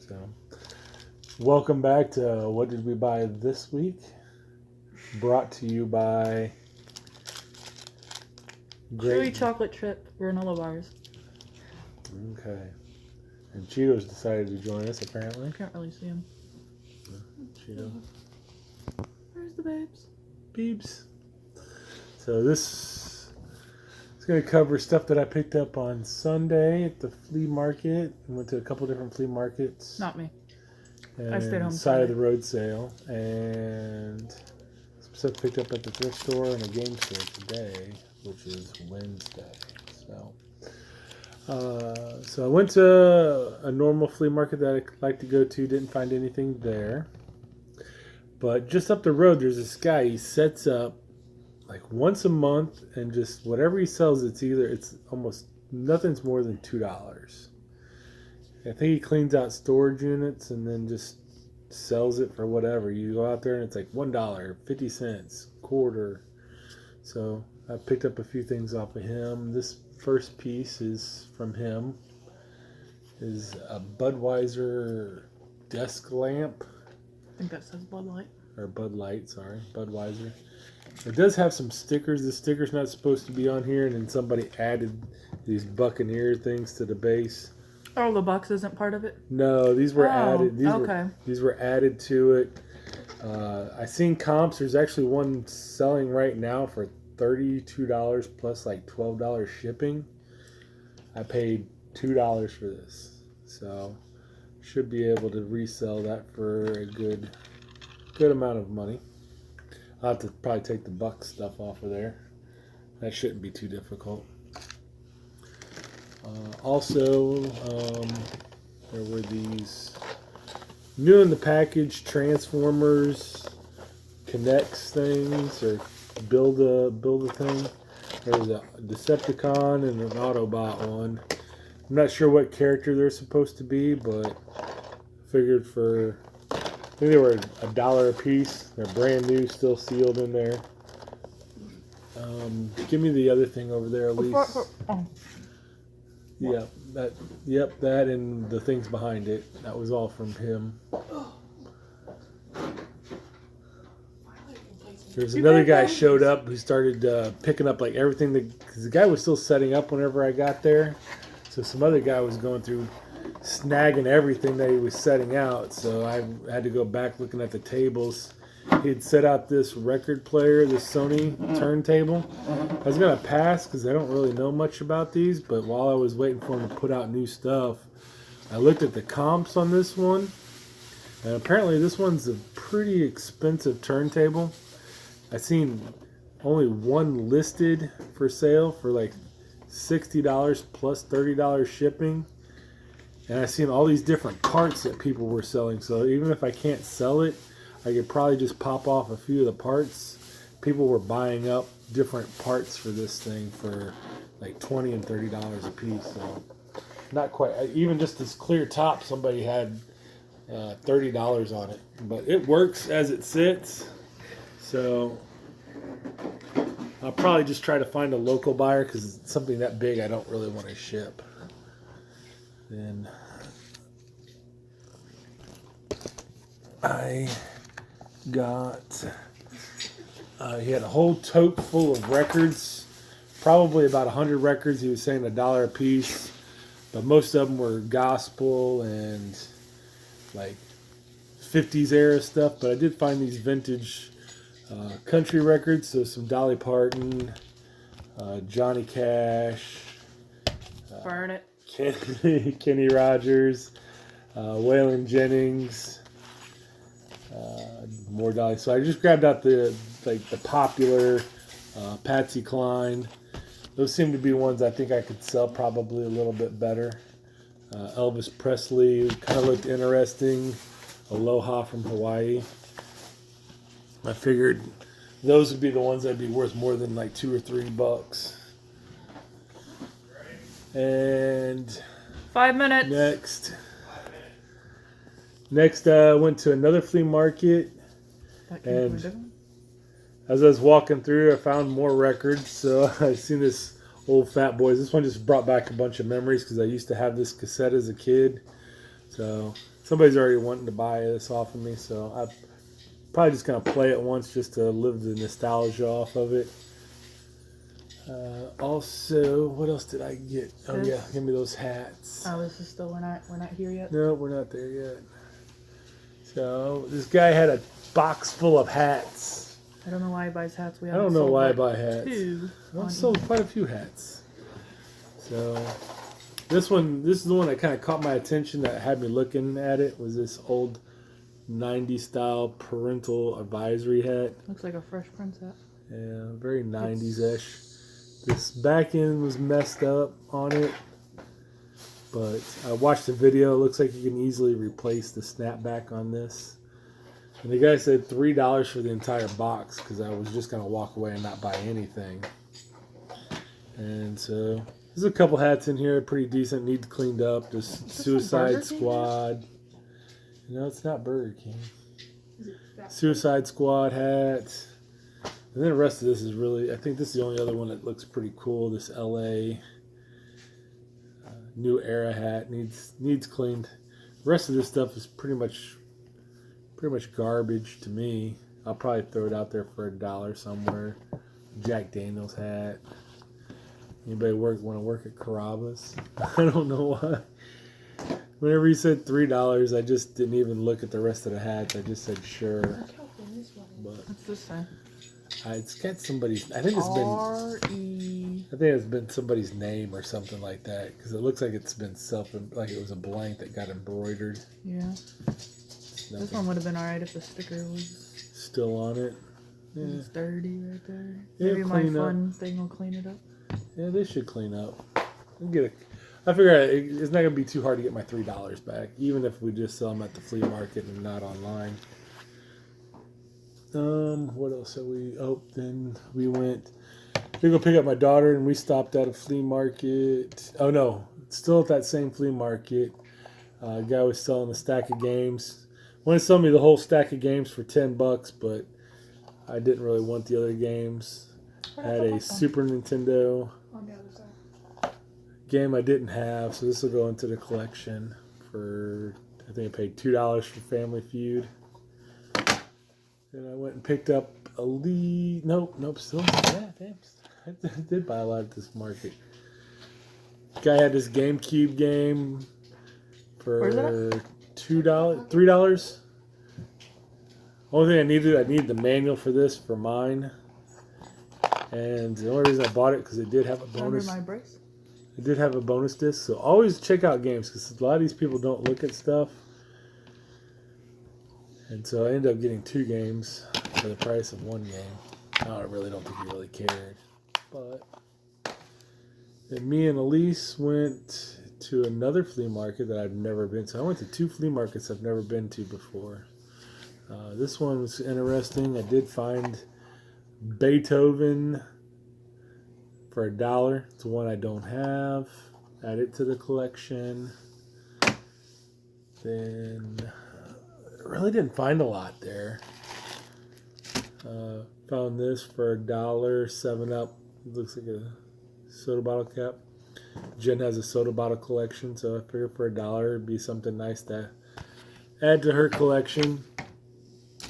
So, welcome back to What Did We Buy This Week? Brought to you by Chewy chocolate chip granola bars. Okay. And Cheetos decided to join us, apparently. Can't really see them. Cheeto. Where's the babes? Beeps. So this is going to cover stuff that I picked up on Sunday at the flea market. I went to a couple different flea markets. Not me. And I stayed home side of Sunday. the road sale. And some stuff picked up at the thrift store and a game store today, which is Wednesday. So I went to a normal flea market that I like to go to. Didn't find anything there. But just up the road, there's this guy. He sets up like once a month, and just whatever he sells, it's almost nothing's more than $2. I think he cleans out storage units and then just sells it for whatever. You go out there and it's like $1, 50 cents, quarter. So I picked up a few things off of him. This first piece is from him. Is a Budweiser desk lamp. I think that says Bud Light. Or Bud Light, sorry. Budweiser. It does have some stickers. The sticker's not supposed to be on here, and then somebody added these Buccaneer things to the base. Oh, the box isn't part of it? No, these were added. Okay. These were added to it. I seen comps. There's actually one selling right now for $32 plus like $12 shipping. I paid $2 for this, so should be able to resell that for a good amount of money. I'll have to probably take the Buck stuff off of there. That shouldn't be too difficult. Also, there were these new in the package Transformers Connects things, or build a thing. There's a Decepticon and an Autobot one. I'm not sure what character they're supposed to be, but figured I think they were $1 a piece. They're brand new, still sealed in there. Give me the other thing over there, Elise. That and the things behind it. That was all from him. There's another guy showed up who started picking up like everything because the guy was still setting up whenever I got there. So some other guy was going through snagging everything that he was setting out. So I had to go back looking at the tables. He had set out this record player, this Sony turntable. I was going to pass because I don't really know much about these, but while I was waiting for him to put out new stuff, I looked at the comps on this one, and apparently this one's a pretty expensive turntable. I seen only one listed for sale for like $60 plus $30 shipping. And I seen all these different parts that people were selling. So even if I can't sell it, I could probably just pop off a few of the parts. People were buying up different parts for this thing for like $20 and $30 a piece. So not quite. Even just this clear top, somebody had $30 on it. But it works as it sits. So I'll probably just try to find a local buyer because it's something that big I don't really want to ship. Then I got, he had a whole tote full of records, probably about 100 records. He was saying $1 a piece, but most of them were gospel and like 50s era stuff. But I did find these vintage country records, so some Dolly Parton, Johnny Cash, Burn it. Kenny Rogers, Waylon Jennings, more Dolly. So I just grabbed out the popular Patsy Cline. Those seem to be ones I think I could sell probably a little bit better. Elvis Presley kind of looked interesting. Aloha from Hawaii. I figured those would be the ones that'd be worth more than like $2 or $3. And 5 minutes. Next, I went to another flea market, and as I was walking through, I found more records. So I seen this old Fat Boys. This one just brought back a bunch of memories because I used to have this cassette as a kid. So somebody's already wanting to buy this off of me, so I'm probably just gonna play it once just to live the nostalgia off of it. Also, what else did I get? Oh yeah, give me those hats. Oh, this is still we're not here yet. No, we're not there yet. So this guy had a box full of hats. I don't know why he buys hats. I don't know why I buy hats. I sold eBay. quite a few hats. So this is the one that kind of caught my attention that had me looking at it. Was this old 90s style parental advisory hat? Looks like a Fresh Prince hat. Yeah, very 90s-ish. This back end was messed up on it, but I watched the video. It looks like you can easily replace the snapback on this. And the guy said $3 for the entire box because I was just going to walk away and not buy anything. And so there's a couple hats in here, pretty decent, need cleaned up. Just Suicide Squad. No, it's not Burger King. Suicide Squad hat. And then the rest of this is really, I think this is the only other one that looks pretty cool. This LA New Era hat needs cleaned. The rest of this stuff is pretty much garbage to me. I'll probably throw it out there for $1 somewhere. Jack Daniels hat. Anybody want to work at Carrabba's? I don't know why. Whenever he said $3, I just didn't even look at the rest of the hats. I just said sure. But What's this say? it's got somebody's. I think it's been. R-E. I think it's been somebody's name or something like that because it looks like it's been like it was a blank that got embroidered. Yeah. This one would have been alright if the sticker was still on it. Yeah. It's dirty right there. Yeah, Maybe my fun thing will clean it up. Yeah, they should clean up. I figure it's not gonna be too hard to get my $3 back, even if we just sell them at the flea market and not online. What else have we? Oh, then we went to go pick up my daughter, and we stopped at a flea market. Oh no, still at that same flea market. A guy was selling a stack of games. Wanted to sell me the whole stack of games for $10, but I didn't really want the other games. I had a Super Nintendo game I didn't have, so this will go into the collection for, I think I paid $2 for Family Feud. Then I went and picked up a nope, still, yeah, damn, I did buy a lot at this market. Guy had this GameCube game for $3. Only thing I needed the manual for this for mine. And the only reason I bought it because it did have a bonus. Under my brace? It did have a bonus disc, so always check out games because a lot of these people don't look at stuff. And so I ended up getting 2 games for the price of 1 game. I really don't think he really cared. But then me and Elise went to another flea market that I've never been to. I went to 2 flea markets I've never been to before. This one was interesting. I did find Beethoven for $1. It's one I don't have. Add it to the collection. Then really didn't find a lot there. Found this for $1. 7-Up. Looks like a soda bottle cap. Jen has a soda bottle collection, so I figured for $1 it'd be something nice to add to her collection.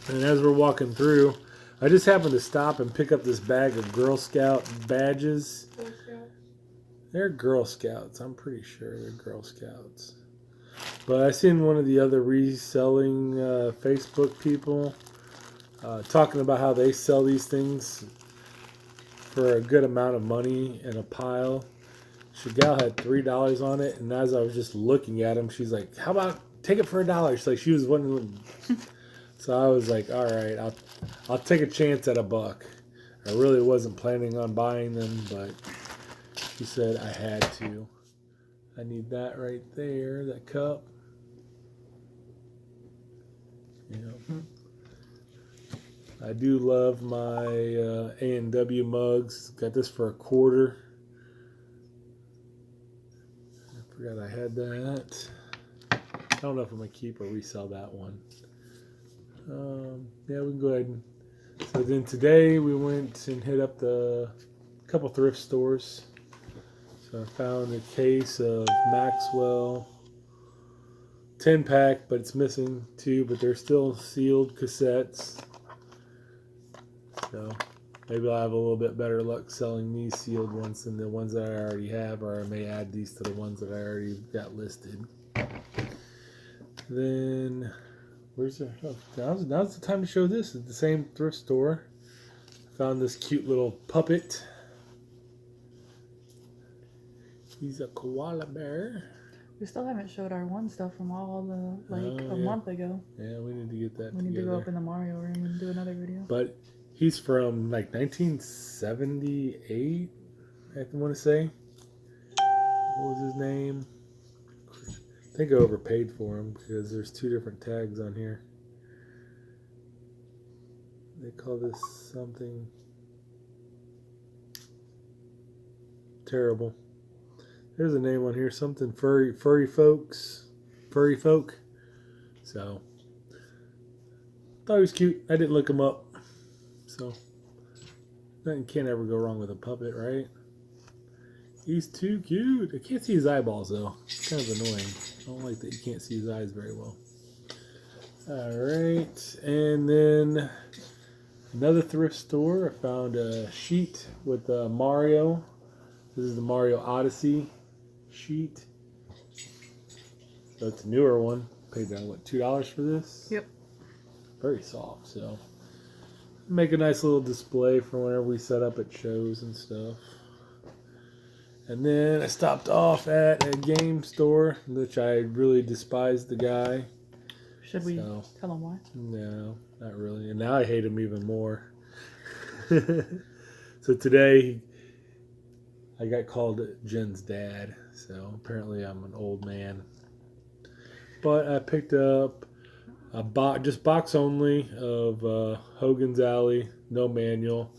And as we're walking through, I just happened to stop and pick up this bag of Girl Scout badges. They're Girl Scouts. I'm pretty sure they're Girl Scouts. But I seen one of the other reselling Facebook people talking about how they sell these things for a good amount of money in a pile. Chagall had $3 on it, and as I was just looking at him, she's like, "How about take it for $1?" She's like, she was wondering. So I was like, "All right, I'll take a chance at $1." I really wasn't planning on buying them, but she said I had to. I need that right there, that cup. Yeah. I do love my A&W mugs. Got this for $0.25. I forgot I had that. I don't know if I'm going to keep or resell that one. Yeah, we can go ahead and... So then today we went and hit up a couple thrift stores. So I found a case of Maxwell 10-pack, but it's missing 2, but they're still sealed cassettes. So maybe I'll have a little bit better luck selling these sealed ones than the ones that I already have, or I may add these to the ones that I already got listed. Then, where's the... Oh, now's the time to show this. It's the same thrift store. Found this cute little puppet. He's a koala bear. We still haven't showed our one stuff from all the, like, a month ago. Yeah, we need to get that We need to go up in the Mario room and do another video. But he's from, like, 1978, I want to say. What was his name? I think I overpaid for him because there's 2 different tags on here. They call this something terrible. There's a name on here, something furry folk. So thought he was cute. I didn't look him up. So nothing can ever go wrong with a puppet, right? He's too cute. I can't see his eyeballs though. It's kind of annoying. I don't like that you can't see his eyes very well. Alright, and then another thrift store. I found a sheet with Mario. This is the Mario Odyssey sheet. So it's a newer one. Paid down, what, $2 for this? Yep. Very soft, so make a nice little display for whenever we set up at shows and stuff. And then I stopped off at a game store, which I really despised the guy. Should we tell him why? No, not really. And now I hate him even more. So today I got called Jen's dad. So apparently I'm an old man. But I picked up a just box only of Hogan's Alley, no manual.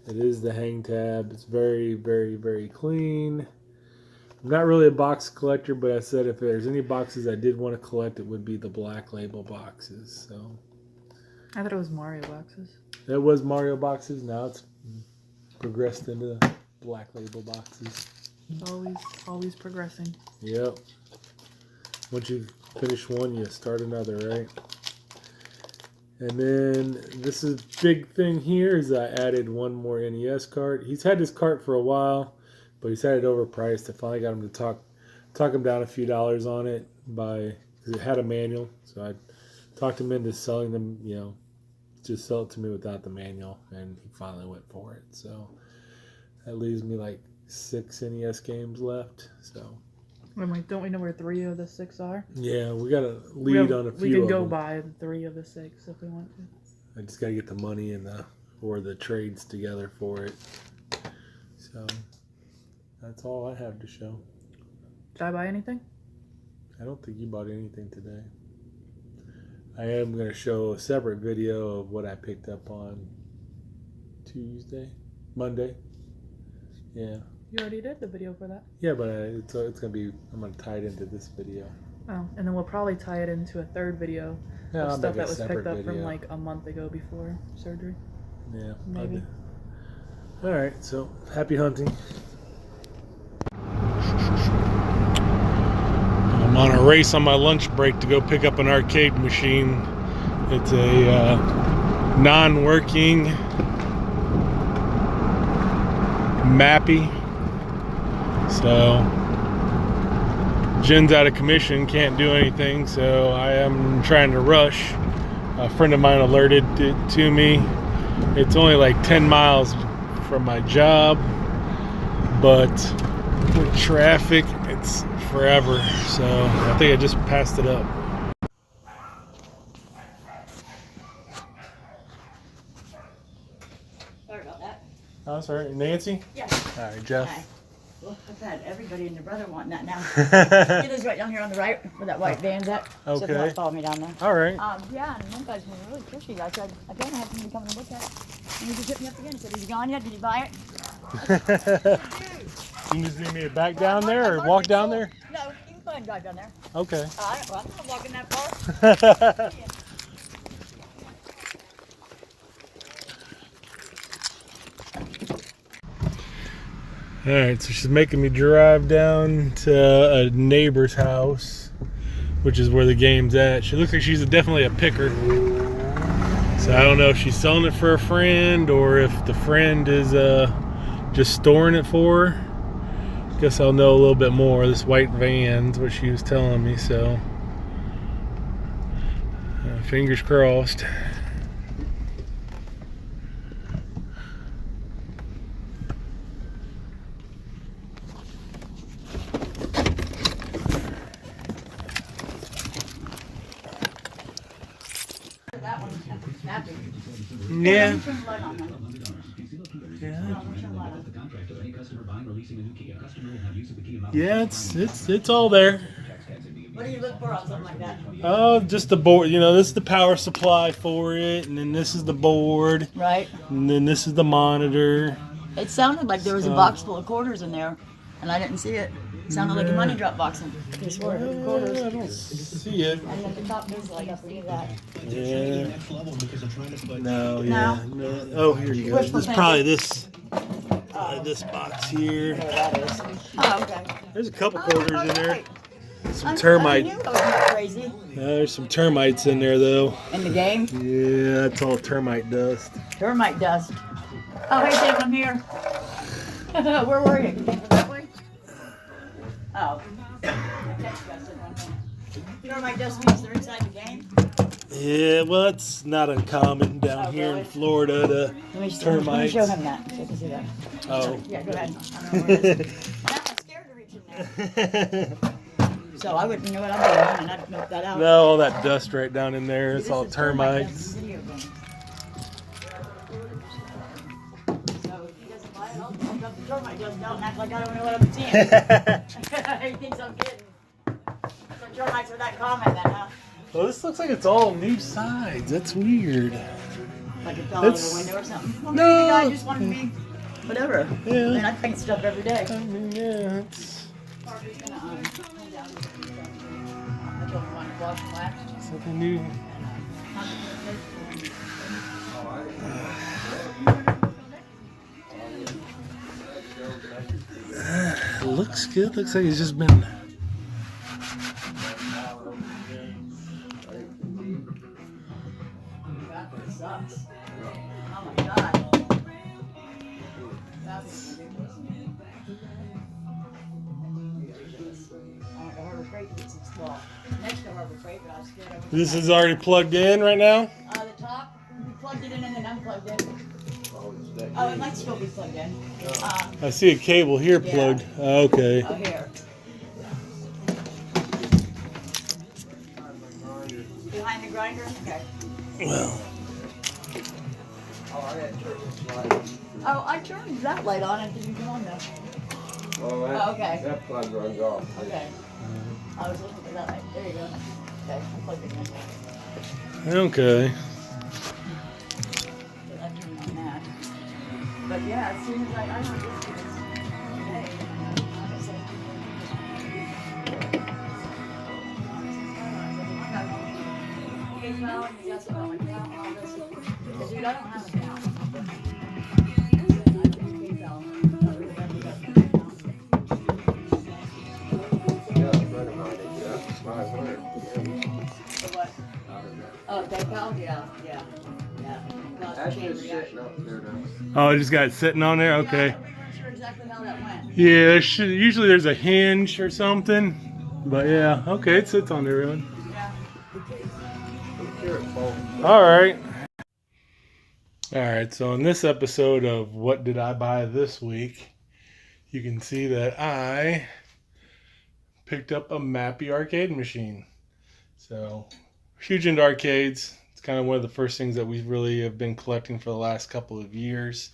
It is the hang tab. It's very, very, very clean. I'm not really a box collector, but I said if there's any boxes I did want to collect, it would be the Black Label boxes. So I thought it was Mario boxes. It was Mario boxes. Now it's progressed into Black Label boxes. It's always progressing. Yep. Once you finish one, you start another, right? And then this is big thing here is I added one more NES cart. He's had this cart for a while, but he's had it overpriced. I finally got him to talk him down a few dollars on it because it had a manual. So I talked him into selling them, just sell it to me without the manual, and he finally went for it. So that leaves me like 6 NES games left. So. Don't we know where 3 of the 6 are? Yeah, we got a lead on a few. We can go buy 3 of the 6 if we want to. I just gotta get the money and the trades together for it. So that's all I have to show. Did I buy anything? I don't think you bought anything today. I am gonna show a separate video of what I picked up on Monday. Yeah. You already did the video for that. Yeah, but it's gonna be. I'm gonna tie it into this video. Oh, and then we'll probably tie it into a third video of stuff that was picked up from like a month ago before surgery. Yeah, maybe. All right, so happy hunting. I'm on a race on my lunch break to go pick up an arcade machine. It's a non-working Mappy. So Jen's out of commission, can't do anything, so I am trying to rush. A friend of mine alerted it to me. It's only like 10 miles from my job, but with traffic it's forever, so I think I just passed it up. Sorry about that. Oh, that's all right. Nancy? Yes. All right, Jeff. Hi. Well, I've had everybody and their brother wanting that now. It is right down here on the right where that white van's at. So if you Okay. want to follow me down there. All right. Yeah, and one guy's been really pushy. I said, I don't have somebody coming to look at it. And he just hit me up again and said, is he gone yet? Did he buy it? You just need me to back down there or walk down there? No, you can go ahead and drive down there. Okay. I'm not walking that far. Alright, so she's making me drive down to a neighbor's house which is where the game's at. She looks like she's definitely a picker. So I don't know if she's selling it for a friend or if the friend is just storing it for her. Guess I'll know a little bit more. This white van's what she was telling me, so fingers crossed. Yeah. Yeah, it's all there. What do you look for on something like that? Oh, just the board. You know, this is the power supply for it, and then this is the board, Right. and then this is the monitor. It sounded like there was a box full of quarters in there, and I didn't see it. It sounded like a money drop box in this quarters. I don't see it. And at the top there's like a see that. Yeah. No, yeah. No. Oh, here you go. There's probably this box here. That is. Oh, okay. There's a couple quarters in there. Right. Some termites. I knew I was not crazy. There's some termites in there, though. In the game? Yeah, that's all termite dust. Termite dust. Oh, hey, Dave, I'm here. Where were you? That way? Oh. Termite dust means they're inside the game? Yeah, well, it's not uncommon down here in Florida to termites. Let me show him that so you can see that. Oh. Yeah, go ahead. I don't know where it is. I'm scared to reach in there. So I wouldn't know what I'm doing, and I'd milk that out. No, all that dust right down in there. It's all termites. So if he doesn't buy it, I'll drop the termite dust out and act like I don't know what I'm seeing. He thinks I'm kidding. So termites are that common then, huh? Well, this looks like it's all new sides. That's weird. Like it fell out of the window or something. Well, maybe No. the guy just wanted to be whatever. Yeah. I mean, I paint stuff every day. I mean, yeah, it's something new. Looks good. Looks like it's just been. Sucks. Oh my god. That's ridiculous. Harbor Freight gets installed. Next to Harbor Freight, but I was scared I was. This is already plugged in right now. The top, we plugged it in and then unplugged it. Oh, it might still be plugged in. I see a cable here Yeah. plugged. Okay. Oh, here. Behind the grinder? Okay. Well. Oh, I turned that light on and it didn't come on though. Oh, okay. That plug runs off. Okay. I was looking for that light. There you go. Okay, I plugged it in. Okay. I turned on that. But yeah, as soon as I know this is okay. Like I said, dude, I don't have a account. Oh, PayPal? Yeah. That's just sitting up there now. Oh, I just got it sitting on there. Okay. I'm not sure exactly how that went. Yeah, there should, usually there's a hinge or something. But yeah, okay, it sits on there, really. Yeah. All right. All right, so in this episode of What Did I Buy This Week, you can see that I picked up a Mappy arcade machine. So, huge into arcades. It's kind of one of the first things that we really have been collecting for the last couple of years.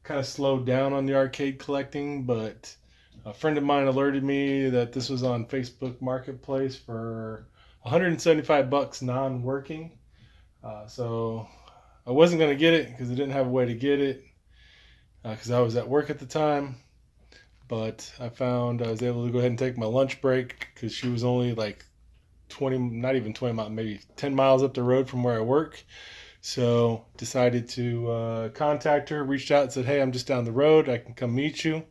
Kind of slowed down on the arcade collecting, but a friend of mine alerted me that this was on Facebook Marketplace for $175 non-working. So I wasn't going to get it because I didn't have a way to get it because I was at work at the time. But I found I was able to go ahead and take my lunch break because she was only like 20, not even 20 miles, maybe 10 miles up the road from where I work. So decided to contact her, reached out and said, hey, I'm just down the road. I can come meet you.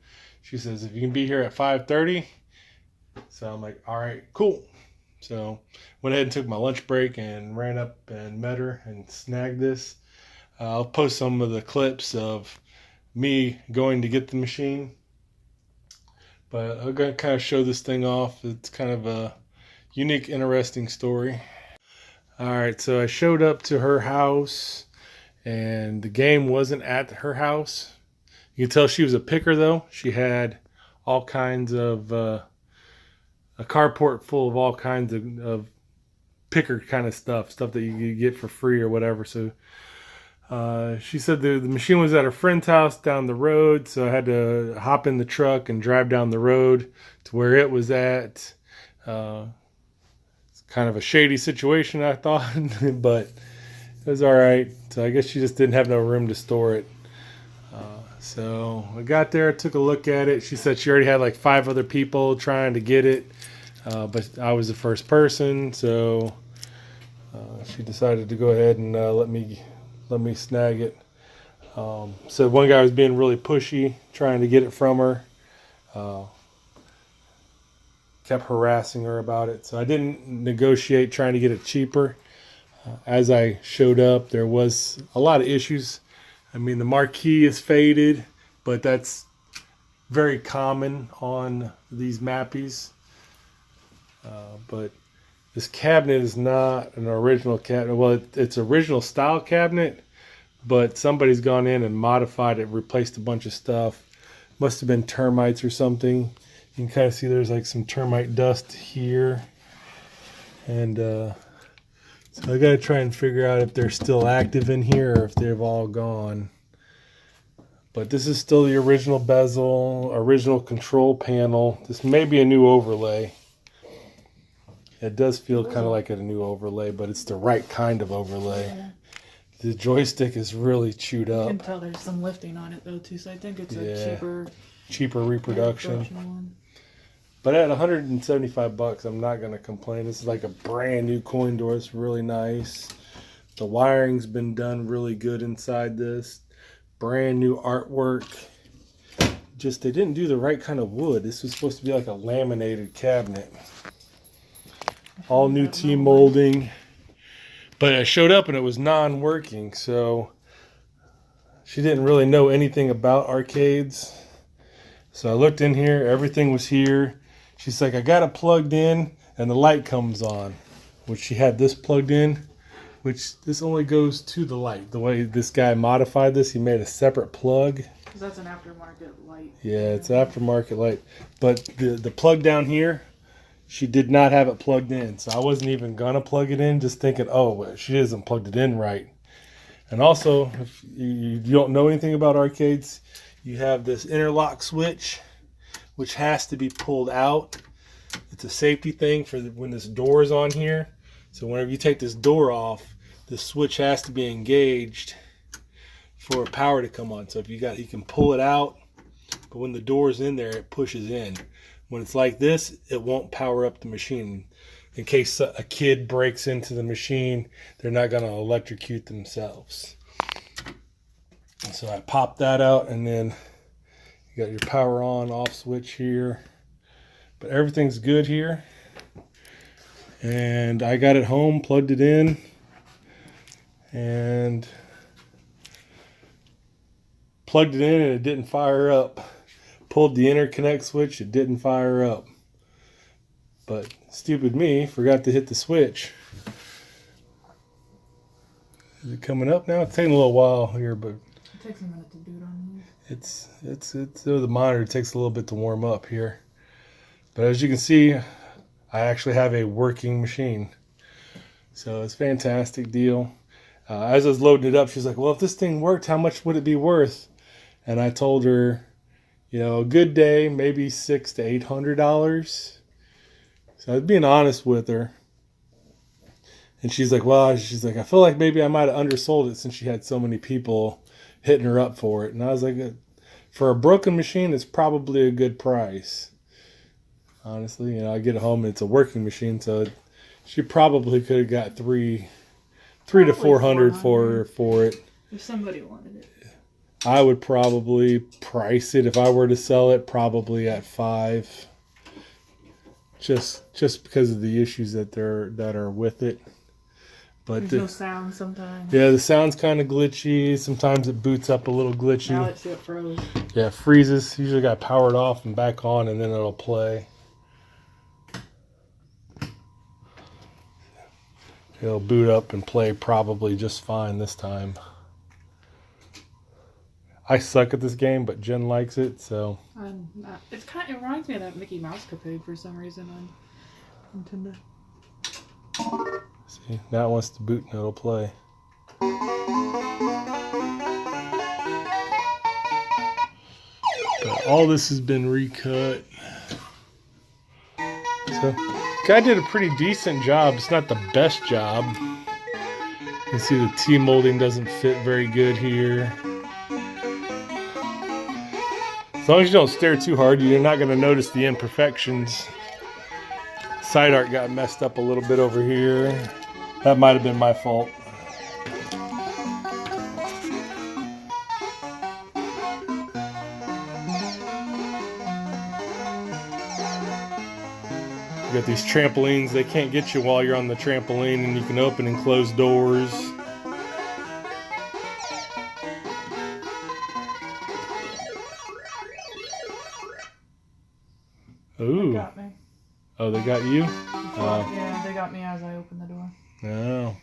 She says, if you can be here at 5:30. So I'm like, all right, cool. So went ahead and took my lunch break and ran up and met her and snagged this. I'll post some of the clips of me going to get the machine. But I'm going to kind of show this thing off. It's kind of a unique, interesting story. Alright, so I showed up to her house and the game wasn't at her house. You can tell she was a picker though. She had all kinds of, a carport full of all kinds of picker kind of stuff that you get for free or whatever. So she said the machine was at her friend's house down the road, so I had to hop in the truck and drive down the road to where it was at. It's kind of a shady situation, I thought, but it was all right. So I guess she just didn't have no room to store it. So I got there, took a look at it. She said she already had like 5 other people trying to get it, but I was the first person, so she decided to go ahead and let me snag it. So one guy was being really pushy, trying to get it from her. Kept harassing her about it. So I didn't negotiate trying to get it cheaper. As I showed up, there was a lot of issues. I mean, the marquee is faded, but that's very common on these Mappies. But this cabinet is not an original cabinet. Well, it's original style cabinet, but somebody's gone in and modified it, replaced a bunch of stuff. Must have been termites or something. You can kind of see there's like some termite dust here. And so I got to try and figure out if they're still active in here or if they've all gone. But this is still the original bezel, original control panel. This may be a new overlay. It does feel kind of like a new overlay, but it's the right kind of overlay. Yeah. The joystick is really chewed up. You can tell there's some lifting on it though too, so I think it's a cheaper reproduction one. But at $175, I'm not going to complain. This is like a brand new coin door. It's really nice. The wiring's been done really good inside this. Brand new artwork. Just they didn't do the right kind of wood. This was supposed to be like a laminated cabinet. All new T-molding. But I showed up and it was non-working, so she didn't really know anything about arcades. So I looked in here, everything was here. She's like, I got it plugged in and the light comes on. Which she had this plugged in, which this only goes to the light. The way this guy modified this, he made a separate plug. Because that's an aftermarket light. Yeah, it's aftermarket light. But the plug down here, she did not have it plugged in. So I wasn't even going to plug it in, just thinking, oh, well, she hasn't plugged it in right. And also, if you don't know anything about arcades, you have this interlock switch, which has to be pulled out. It's a safety thing for when this door is on here. So whenever you take this door off, the switch has to be engaged for power to come on. So if you can pull it out, but when the door's in there, it pushes in. When it's like this, it won't power up the machine. In case a kid breaks into the machine, they're not going to electrocute themselves. So I popped that out, and then you got your power on, off switch here. But everything's good here. And I got it home, plugged it in, and plugged it in and it didn't fire up. Pulled the interconnect switch, it didn't fire up. But stupid me, forgot to hit the switch. Is it coming up now? It's taking a little while here, but it takes a minute to do it on these. It's the monitor takes a little bit to warm up here. But as you can see, I actually have a working machine. So it's a fantastic deal. As I was loading it up, she's like, well, if this thing worked, how much would it be worth? And I told her, you know, a good day, maybe $600 to $800. So I was being honest with her. And she's like, I feel like maybe I might have undersold it since she had so many people hitting her up for it. And I was like, for a broken machine, it's probably a good price. Honestly, you know, I get it home and it's a working machine, so she probably could have got $300 to $400 for it. If somebody wanted it. I would probably price it, if I were to sell it, probably at $500. just because of the issues that are with it. But there's no sound sometimes. Yeah, the sound's kind of glitchy. Sometimes it boots up a little glitchy. Now it froze. Yeah, it freezes. Usually got powered off and back on, and then it'll play. It'll boot up and play probably just fine this time. I suck at this game, but Jen likes it, so. It reminds me of that Mickey Mouse Capade for some reason on Nintendo. See, now it wants to boot and it'll play. But all this has been recut. So, guy did a pretty decent job. It's not the best job. You can see the T-molding doesn't fit very good here. As long as you don't stare too hard, you're not going to notice the imperfections. Side art got messed up a little bit over here. That might have been my fault. You got these trampolines. They can't get you while you're on the trampoline, and you can open and close doors. Ooh. They got me. Oh, they got you? Yeah, they got me as I opened the door. Oh.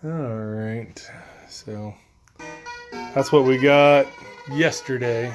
Alright. So, that's what we got yesterday.